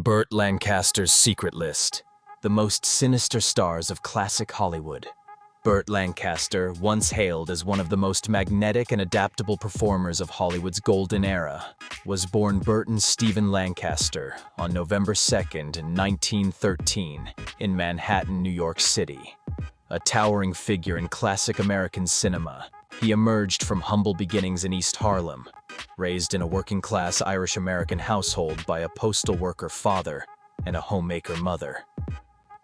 Burt Lancaster's Secret List, the most sinister stars of classic Hollywood. Burt Lancaster, once hailed as one of the most magnetic and adaptable performers of Hollywood's golden era, was born Burton Stephen Lancaster on November 2nd, 1913, in Manhattan, New York City. A towering figure in classic American cinema, he emerged from humble beginnings in East Harlem, raised in a working-class Irish-American household by a postal worker father and a homemaker mother.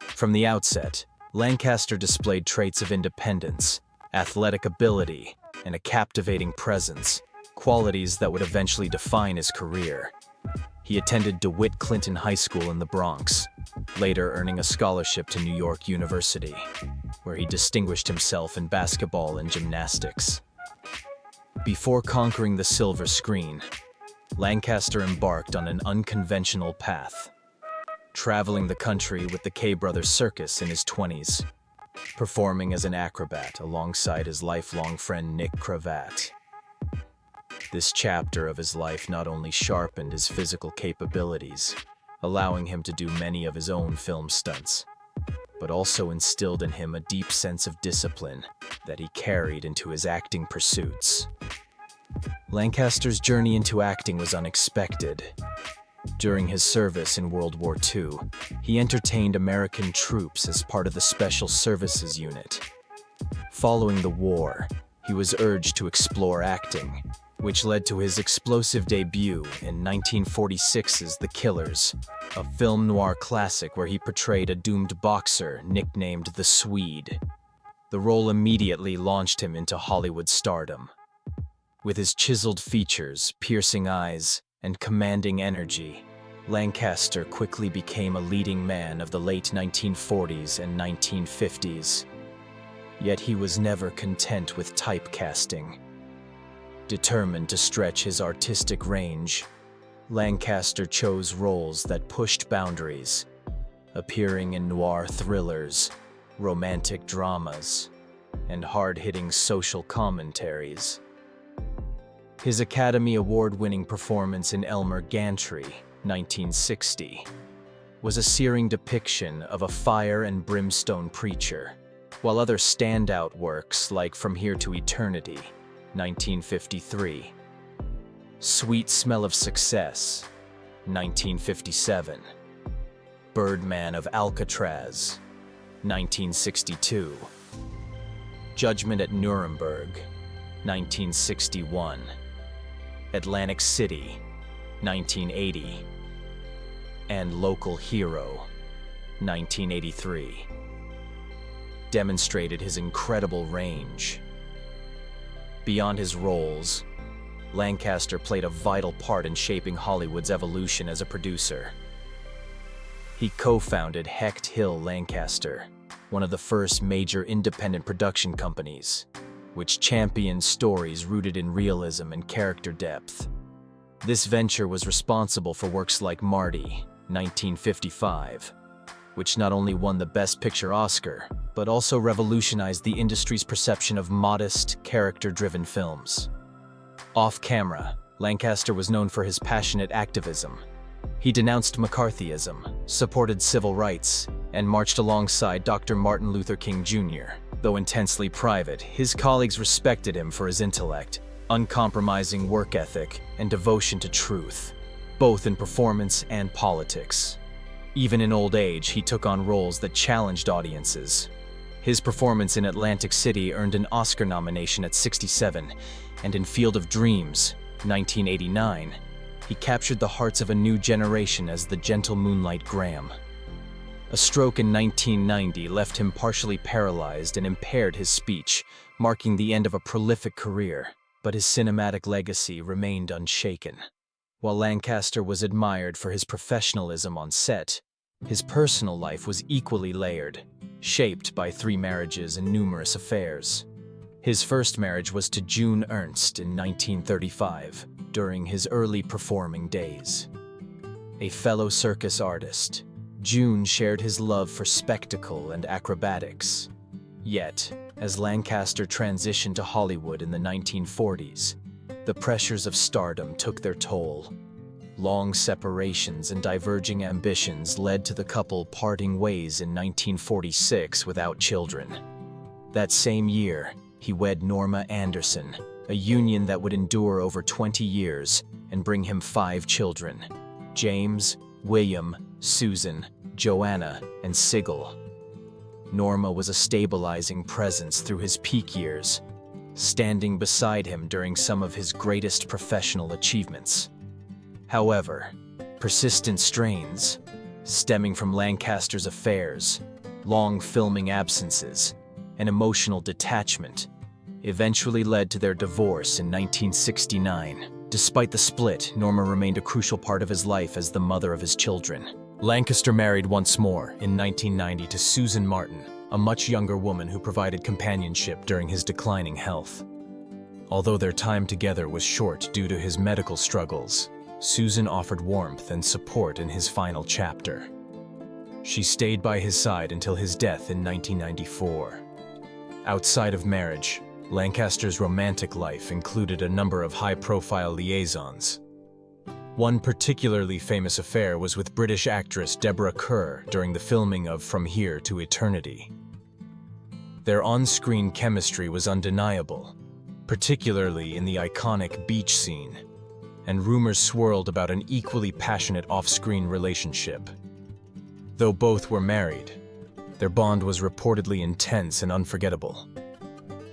From the outset, Lancaster displayed traits of independence, athletic ability, and a captivating presence, qualities that would eventually define his career. He attended DeWitt Clinton High School in the Bronx, later earning a scholarship to New York University, where he distinguished himself in basketball and gymnastics. Before conquering the silver screen, Lancaster embarked on an unconventional path, traveling the country with the K Brothers Circus in his 20s, performing as an acrobat alongside his lifelong friend Nick Cravat. This chapter of his life not only sharpened his physical capabilities, allowing him to do many of his own film stunts, but also instilled in him a deep sense of discipline that he carried into his acting pursuits. Lancaster's journey into acting was unexpected. During his service in World War II, he entertained American troops as part of the Special Services Unit. Following the war, he was urged to explore acting, which led to his explosive debut in 1946's The Killers, a film noir classic where he portrayed a doomed boxer nicknamed the Swede. The role immediately launched him into Hollywood stardom. With his chiseled features, piercing eyes, and commanding energy, Lancaster quickly became a leading man of the late 1940s and 1950s. Yet he was never content with typecasting. Determined to stretch his artistic range, Lancaster chose roles that pushed boundaries, appearing in noir thrillers, romantic dramas, and hard-hitting social commentaries. His Academy Award-winning performance in Elmer Gantry, 1960, was a searing depiction of a fire and brimstone preacher, while other standout works like From Here to Eternity, 1953, Sweet Smell of Success, 1957, Birdman of Alcatraz, 1962, Judgment at Nuremberg, 1961, Atlantic City, 1980, and Local Hero, 1983, demonstrated his incredible range. Beyond his roles, Lancaster played a vital part in shaping Hollywood's evolution as a producer. He co-founded Hecht Hill Lancaster, one of the first major independent production companies, which championed stories rooted in realism and character depth. This venture was responsible for works like Marty, 1955, which not only won the Best Picture Oscar, but also revolutionized the industry's perception of modest, character-driven films. Off-camera, Lancaster was known for his passionate activism. He denounced McCarthyism, supported civil rights, and marched alongside Dr. Martin Luther King Jr. Though intensely private, his colleagues respected him for his intellect, uncompromising work ethic, and devotion to truth, both in performance and politics. Even in old age, he took on roles that challenged audiences. His performance in Atlantic City earned an Oscar nomination at 67, and in Field of Dreams, 1989, he captured the hearts of a new generation as the gentle Moonlight Graham. A stroke in 1990 left him partially paralyzed and impaired his speech, marking the end of a prolific career, but his cinematic legacy remained unshaken. While Lancaster was admired for his professionalism on set, his personal life was equally layered, shaped by 3 marriages and numerous affairs. His first marriage was to June Ernst in 1935, during his early performing days. A fellow circus artist, June shared his love for spectacle and acrobatics. Yet, as Lancaster transitioned to Hollywood in the 1940s, the pressures of stardom took their toll. Long separations and diverging ambitions led to the couple parting ways in 1946 without children. That same year, he wed Norma Anderson, a union that would endure over 20 years and bring him 5 children: James, William, Susan, Joanna, and Sigel. Norma was a stabilizing presence through his peak years, standing beside him during some of his greatest professional achievements. However, persistent strains, stemming from Lancaster's affairs, long filming absences, and emotional detachment, eventually led to their divorce in 1969. Despite the split, Norma remained a crucial part of his life as the mother of his children. Lancaster married once more in 1990 to Susan Martin, a much younger woman who provided companionship during his declining health. Although their time together was short due to his medical struggles, Susan offered warmth and support in his final chapter. She stayed by his side until his death in 1994. Outside of marriage, Lancaster's romantic life included a number of high-profile liaisons. One particularly famous affair was with British actress Deborah Kerr during the filming of From Here to Eternity. Their on-screen chemistry was undeniable, particularly in the iconic beach scene, and rumors swirled about an equally passionate off-screen relationship. Though both were married, their bond was reportedly intense and unforgettable.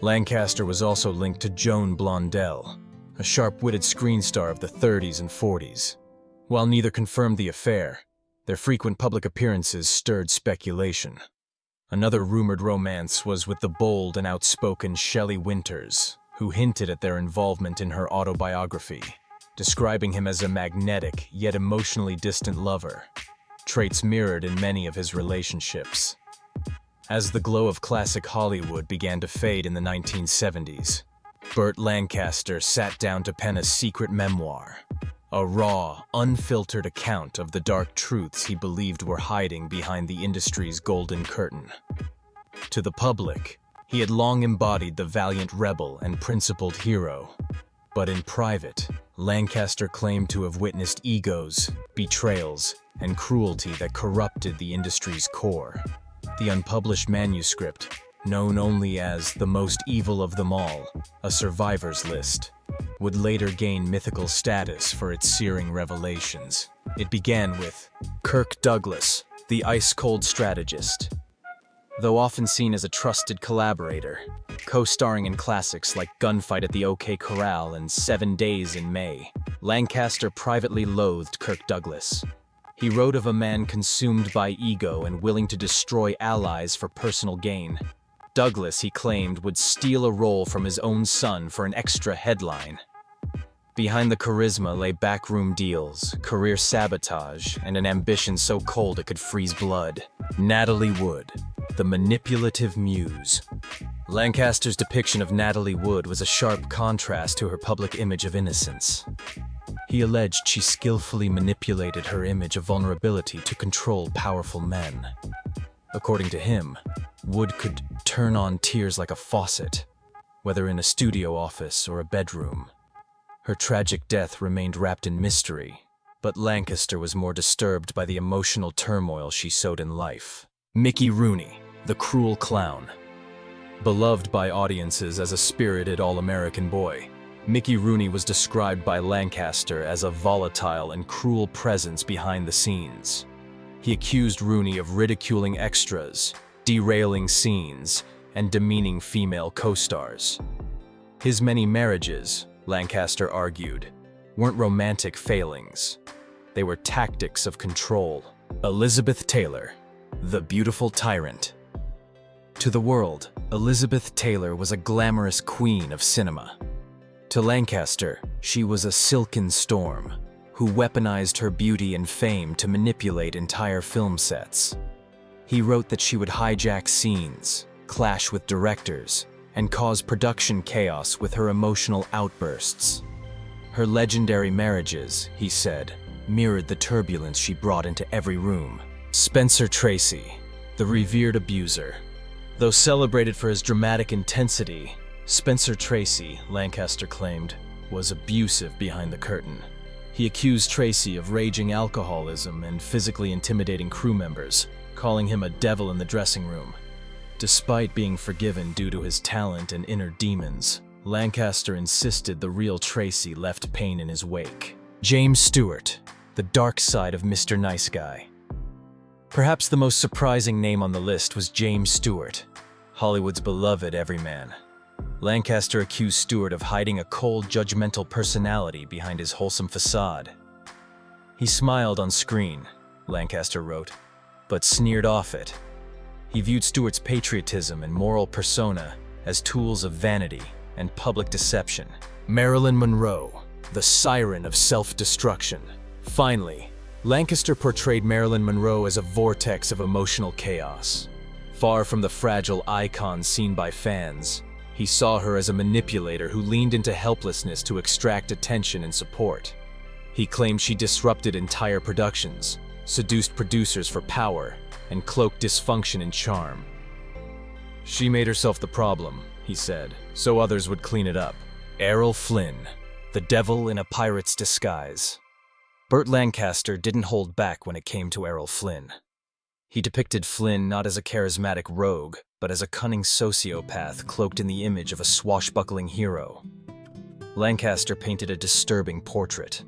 Lancaster was also linked to Joan Blondell, a sharp-witted screen star of the 30s and 40s. While neither confirmed the affair, their frequent public appearances stirred speculation. Another rumored romance was with the bold and outspoken Shelley Winters, who hinted at their involvement in her autobiography, describing him as a magnetic yet emotionally distant lover, traits mirrored in many of his relationships. As the glow of classic Hollywood began to fade in the 1970s, Burt Lancaster sat down to pen a secret memoir, a raw, unfiltered account of the dark truths he believed were hiding behind the industry's golden curtain. To the public, he had long embodied the valiant rebel and principled hero, but in private, Lancaster claimed to have witnessed egos, betrayals, and cruelty that corrupted the industry's core. The unpublished manuscript, known only as The Most Evil of Them All, a survivor's list, would later gain mythical status for its searing revelations. It began with Kirk Douglas, the ice-cold strategist. Though often seen as a trusted collaborator, co-starring in classics like Gunfight at the OK Corral and 7 Days in May, Lancaster privately loathed Kirk Douglas. He wrote of a man consumed by ego and willing to destroy allies for personal gain. Douglas, he claimed, would steal a role from his own son for an extra headline. Behind the charisma lay backroom deals, career sabotage, and an ambition so cold it could freeze blood. Natalie Wood, the manipulative muse. Lancaster's depiction of Natalie Wood was a sharp contrast to her public image of innocence. He alleged she skillfully manipulated her image of vulnerability to control powerful men. According to him, Wood could turn on tears like a faucet, whether in a studio office or a bedroom. Her tragic death remained wrapped in mystery, but Lancaster was more disturbed by the emotional turmoil she sowed in life. Mickey Rooney, the cruel clown. Beloved by audiences as a spirited all-American boy, Mickey Rooney was described by Lancaster as a volatile and cruel presence behind the scenes. He accused Rooney of ridiculing extras, derailing scenes, and demeaning female co-stars. His many marriages, Lancaster argued, weren't romantic failings. They were tactics of control. Elizabeth Taylor, the beautiful tyrant. To the world, Elizabeth Taylor was a glamorous queen of cinema. To Lancaster, she was a silken storm, who weaponized her beauty and fame to manipulate entire film sets. He wrote that she would hijack scenes, clash with directors, and cause production chaos with her emotional outbursts. Her legendary marriages, he said, mirrored the turbulence she brought into every room. Spencer Tracy, the revered abuser. Though celebrated for his dramatic intensity, Spencer Tracy, Lancaster claimed, was abusive behind the curtain. He accused Tracy of raging alcoholism and physically intimidating crew members, calling him a devil in the dressing room. Despite being forgiven due to his talent and inner demons, Lancaster insisted the real Tracy left pain in his wake. James Stewart, the dark side of Mr. Nice Guy. Perhaps the most surprising name on the list was James Stewart, Hollywood's beloved everyman. Lancaster accused Stewart of hiding a cold, judgmental personality behind his wholesome facade. He smiled on screen, Lancaster wrote, but sneered off it. He viewed Stewart's patriotism and moral persona as tools of vanity and public deception. Marilyn Monroe, the siren of self-destruction. Finally, Lancaster portrayed Marilyn Monroe as a vortex of emotional chaos. Far from the fragile icon seen by fans, he saw her as a manipulator who leaned into helplessness to extract attention and support. He claimed she disrupted entire productions, seduced producers for power, and cloaked dysfunction in charm. She made herself the problem, he said, so others would clean it up. Errol Flynn, the devil in a pirate's disguise. Burt Lancaster didn't hold back when it came to Errol Flynn. He depicted Flynn not as a charismatic rogue, but as a cunning sociopath cloaked in the image of a swashbuckling hero. Lancaster painted a disturbing portrait.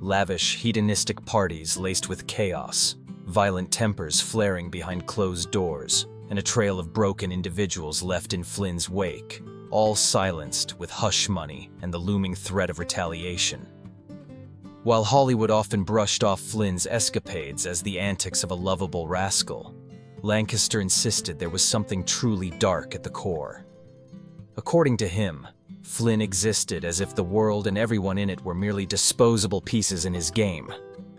Lavish, hedonistic parties laced with chaos, violent tempers flaring behind closed doors, and a trail of broken individuals left in Flynn's wake, all silenced with hush money and the looming threat of retaliation. While Hollywood often brushed off Flynn's escapades as the antics of a lovable rascal, Lancaster insisted there was something truly dark at the core. According to him, Flynn existed as if the world and everyone in it were merely disposable pieces in his game,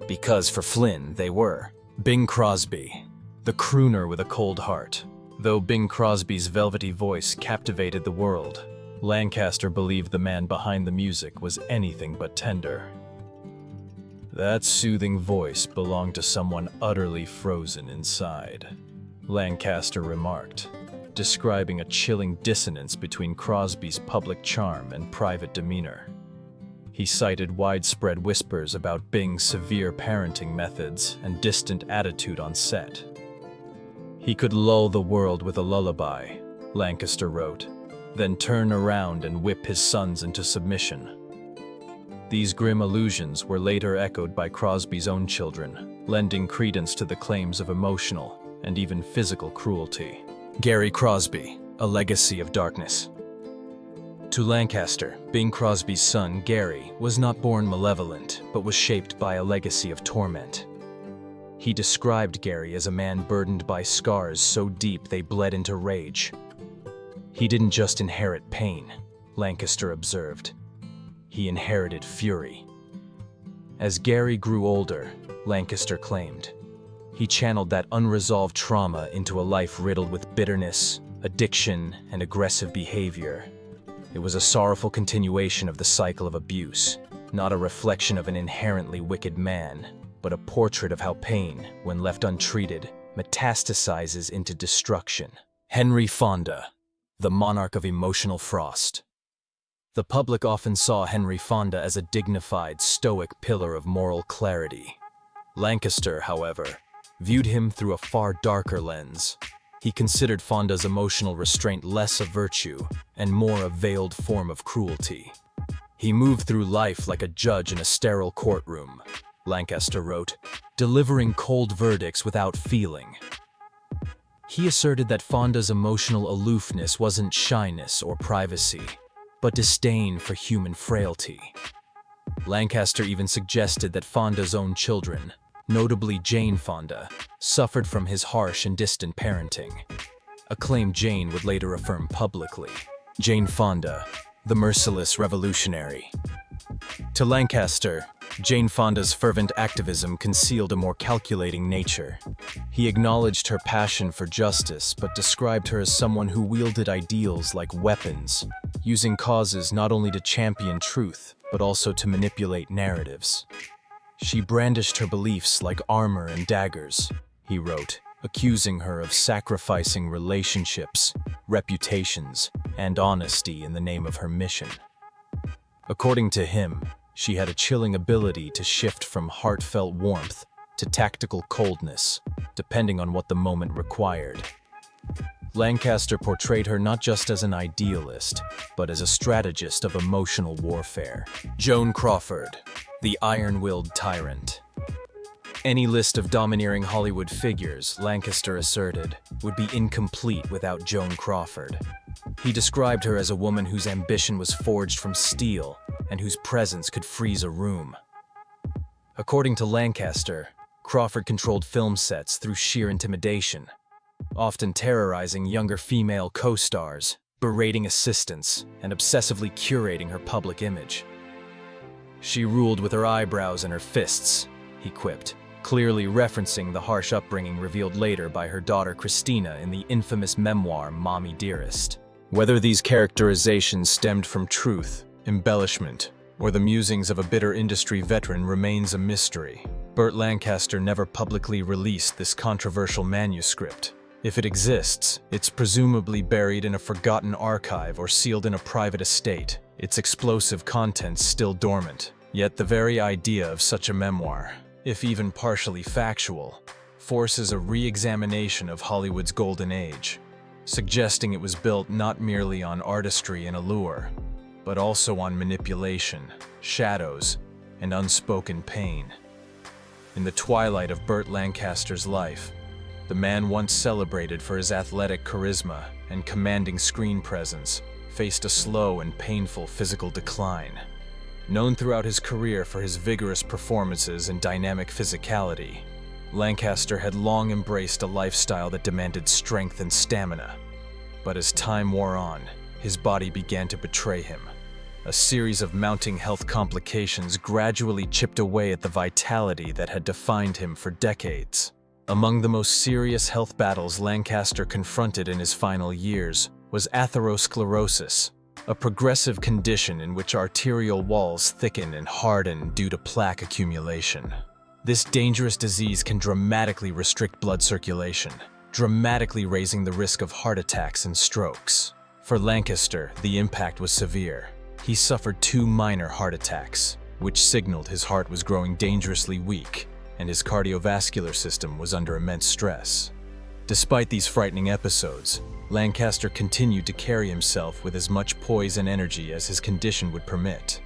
because for Flynn they were. Bing Crosby, the crooner with a cold heart. Though Bing Crosby's velvety voice captivated the world, Lancaster believed the man behind the music was anything but tender. That soothing voice belonged to someone utterly frozen inside, Lancaster remarked, describing a chilling dissonance between Crosby's public charm and private demeanor. He cited widespread whispers about Bing's severe parenting methods and distant attitude on set. He could lull the world with a lullaby, Lancaster wrote, then turn around and whip his sons into submission. These grim allusions were later echoed by Crosby's own children, lending credence to the claims of emotional and even physical cruelty. Gary Crosby, a legacy of darkness. To Lancaster, Bing Crosby's son, Gary, was not born malevolent, but was shaped by a legacy of torment. He described Gary as a man burdened by scars so deep they bled into rage. He didn't just inherit pain, Lancaster observed. He inherited fury. As Gary grew older, Lancaster claimed, he channeled that unresolved trauma into a life riddled with bitterness, addiction, and aggressive behavior. It was a sorrowful continuation of the cycle of abuse, not a reflection of an inherently wicked man, but a portrait of how pain, when left untreated, metastasizes into destruction. Henry Fonda, the monarch of emotional frost. The public often saw Henry Fonda as a dignified, stoic pillar of moral clarity. Lancaster, however, viewed him through a far darker lens. He considered Fonda's emotional restraint less a virtue and more a veiled form of cruelty. He moved through life like a judge in a sterile courtroom, Lancaster wrote, delivering cold verdicts without feeling. He asserted that Fonda's emotional aloofness wasn't shyness or privacy, but disdain for human frailty. Lancaster even suggested that Fonda's own children, notably Jane Fonda, suffered from his harsh and distant parenting, a claim Jane would later affirm publicly. Jane Fonda, the merciless revolutionary. To Lancaster, Jane Fonda's fervent activism concealed a more calculating nature. He acknowledged her passion for justice, but described her as someone who wielded ideals like weapons, using causes not only to champion truth, but also to manipulate narratives. She brandished her beliefs like armor and daggers, he wrote, accusing her of sacrificing relationships, reputations, and honesty in the name of her mission. According to him, She had a chilling ability to shift from heartfelt warmth to tactical coldness, depending on what the moment required. Lancaster portrayed her not just as an idealist, but as a strategist of emotional warfare. Joan Crawford, the iron-willed tyrant. Any list of domineering Hollywood figures, Lancaster asserted, would be incomplete without Joan Crawford. He described her as a woman whose ambition was forged from steel and whose presence could freeze a room. According to Lancaster, Crawford controlled film sets through sheer intimidation, often terrorizing younger female co-stars, berating assistants, and obsessively curating her public image. "She ruled with her eyebrows and her fists," he quipped, clearly referencing the harsh upbringing revealed later by her daughter Christina in the infamous memoir Mommy Dearest. Whether these characterizations stemmed from truth, embellishment, or the musings of a bitter industry veteran remains a mystery. Burt Lancaster never publicly released this controversial manuscript. If it exists, it's presumably buried in a forgotten archive or sealed in a private estate, its explosive contents still dormant. Yet the very idea of such a memoir, if even partially factual, forces a re-examination of Hollywood's golden age, suggesting it was built not merely on artistry and allure, but also on manipulation, shadows, and unspoken pain. In the twilight of Burt Lancaster's life, the man once celebrated for his athletic charisma and commanding screen presence faced a slow and painful physical decline. Known throughout his career for his vigorous performances and dynamic physicality, Lancaster had long embraced a lifestyle that demanded strength and stamina. But as time wore on, his body began to betray him. A series of mounting health complications gradually chipped away at the vitality that had defined him for decades. Among the most serious health battles Lancaster confronted in his final years was atherosclerosis, a progressive condition in which arterial walls thicken and harden due to plaque accumulation. This dangerous disease can dramatically restrict blood circulation, dramatically raising the risk of heart attacks and strokes. For Lancaster, the impact was severe. He suffered 2 minor heart attacks, which signaled his heart was growing dangerously weak and his cardiovascular system was under immense stress. Despite these frightening episodes, Lancaster continued to carry himself with as much poise and energy as his condition would permit.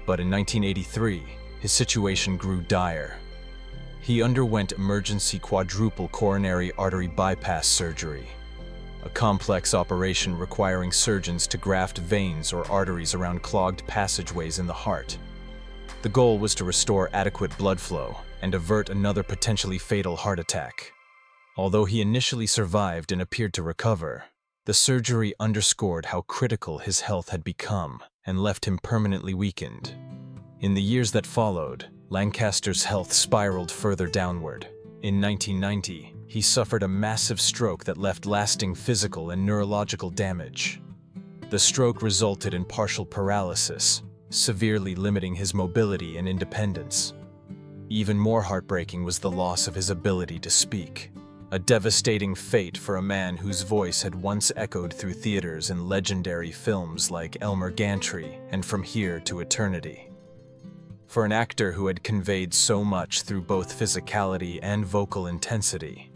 But in 1983, his situation grew dire. He underwent emergency quadruple coronary artery bypass surgery, a complex operation requiring surgeons to graft veins or arteries around clogged passageways in the heart. The goal was to restore adequate blood flow and avert another potentially fatal heart attack. Although he initially survived and appeared to recover, the surgery underscored how critical his health had become and left him permanently weakened. In the years that followed, Lancaster's health spiraled further downward. In 1990, he suffered a massive stroke that left lasting physical and neurological damage. The stroke resulted in partial paralysis, severely limiting his mobility and independence. Even more heartbreaking was the loss of his ability to speak, a devastating fate for a man whose voice had once echoed through theaters in legendary films like Elmer Gantry and From Here to Eternity. For an actor who had conveyed so much through both physicality and vocal intensity,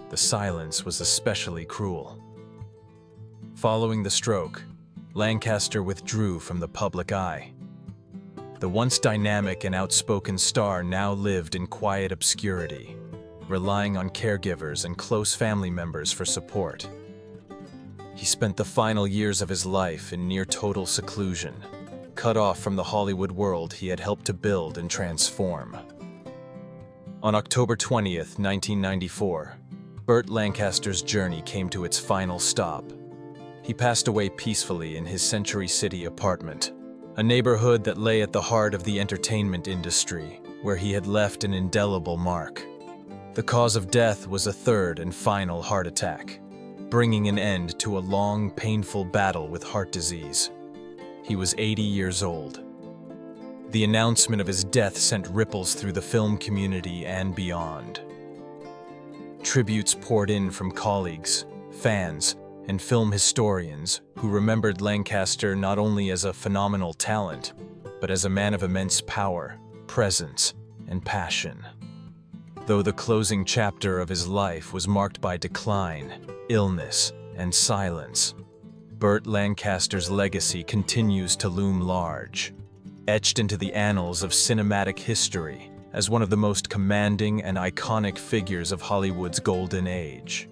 the silence was especially cruel. Following the stroke, Lancaster withdrew from the public eye. The once dynamic and outspoken star now lived in quiet obscurity, relying on caregivers and close family members for support. He spent the final years of his life in near total seclusion, cut off from the Hollywood world he had helped to build and transform. On October 20th, 1994, Burt Lancaster's journey came to its final stop. He passed away peacefully in his Century City apartment, a neighborhood that lay at the heart of the entertainment industry, where he had left an indelible mark. The cause of death was a third and final heart attack, bringing an end to a long, painful battle with heart disease. He was 80 years old. The announcement of his death sent ripples through the film community and beyond. Tributes poured in from colleagues, fans, and film historians who remembered Lancaster not only as a phenomenal talent, but as a man of immense power, presence, and passion. Though the closing chapter of his life was marked by decline, illness, and silence, Burt Lancaster's legacy continues to loom large, etched into the annals of cinematic history as one of the most commanding and iconic figures of Hollywood's golden age.